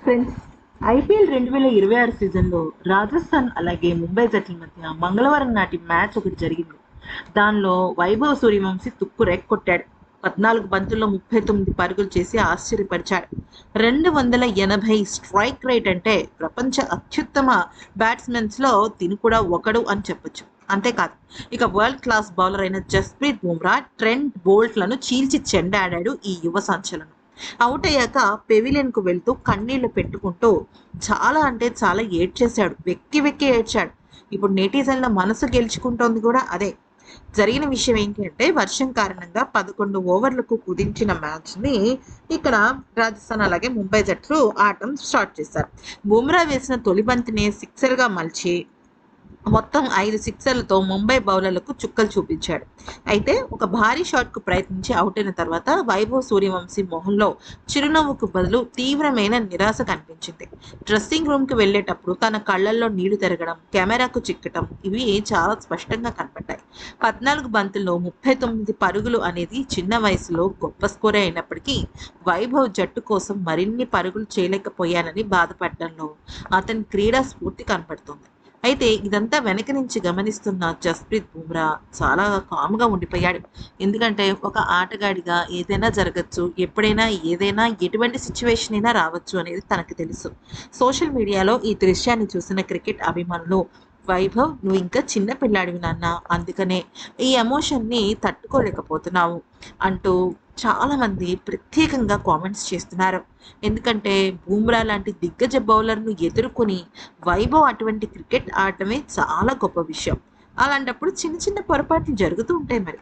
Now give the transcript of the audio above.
Friends, IPL 2026 సీజన్లో రాజస్థాన్ అలాగే ముంబై జట్ల మధ్య మంగళవారం నాటి మ్యాచ్ ఒకటి జరిగింది. దానిలో వైభవ్ సూర్యవంశీ తుక్కు రేక్కొట్టాడు. 14 బంతుల్లో 39 పరుగులు చేసి ఆశ్చర్యపరిచాడు. 280 స్ట్రైక్ రేట్ అంటే ప్రపంచ అత్యుత్తమ బ్యాట్స్మెన్స్లో తిను కూడా ఒకడు అని చెప్పొచ్చు. అంతేకాదు, ఇక వరల్డ్ క్లాస్ బౌలర్ అయిన జస్ప్రీత్ బుమ్రా, ట్రెంట్ బోల్ట్లను చీల్చి చెండాడాడు ఈ యువ సంచలనం. అవుట్ అయ్యాక పెవిలియన్కు వెళ్తూ కన్నీళ్లు పెట్టుకుంటూ చాలా అంటే చాలా ఏడ్చేశాడు. వెక్కి వెక్కి ఏడ్చాడు. ఇప్పుడు నెటిజన్ల మనసు గెలుచుకుంటోంది కూడా అదే. జరిగిన విషయం ఏంటి అంటే, వర్షం కారణంగా 11 ఓవర్లకు కుదించిన మ్యాచ్ని ఇక్కడ రాజస్థాన్ అలాగే ముంబై జట్లు ఆడటం స్టార్ట్ చేశారు. బుమ్రా వేసిన తొలి బంతిని సిక్సర్గా మలిచి మొత్తం 5 సిక్సర్లతో ముంబై బౌలర్లకు చుక్కలు చూపించాడు. అయితే ఒక భారీ షాట్కు ప్రయత్నించి అవుట్ అయిన తర్వాత వైభవ్ సూర్యవంశీ మొహంలో చిరునవ్వుకు బదులు తీవ్రమైన నిరాశ కనిపించింది. డ్రెస్సింగ్ రూమ్కి వెళ్ళేటప్పుడు తన కళ్ళల్లో నీళ్లు తిరగడం, కెమెరాకు చిక్కటం ఇవి చాలా స్పష్టంగా కనపడ్డాయి. 14 బంతుల్లో 39 పరుగులు అనేది చిన్న వయసులో గొప్ప స్కోరే అయినప్పటికీ వైభవ్ జట్టు కోసం మరిన్ని పరుగులు చేయలేకపోయానని బాధపడడంలో అతని క్రీడా స్ఫూర్తి కనపడుతుంది. అయితే ఇదంతా వెనక నుంచి గమనిస్తున్న జస్ప్రీత్ బుమ్రా చాలా కామ్గా ఉండిపోయాడు. ఎందుకంటే ఒక ఆటగాడిగా ఏదైనా జరగచ్చు, ఎప్పుడైనా ఏదైనా ఎటువంటి సిచ్యువేషన్ అయినా రావచ్చు అనేది తనకు తెలుసు. సోషల్ మీడియాలో ఈ దృశ్యాన్ని చూసిన క్రికెట్ అభిమానులు, వైభవ్ నువ్వు ఇంకా చిన్న పిల్లాడివి నాన్న, అందుకనే ఈ ఎమోషన్ని తట్టుకోలేకపోతున్నావు అంటూ చాలామంది ప్రత్యేకంగా కామెంట్స్ చేస్తున్నారు. ఎందుకంటే బూమ్రా లాంటి దిగ్గజ బౌలర్ను ఎదుర్కొని వైభవ్ అటువంటి క్రికెట్ ఆడటమే చాలా గొప్ప విషయం. అలాంటప్పుడు చిన్న చిన్న పొరపాట్లు జరుగుతూ ఉంటాయి మరి.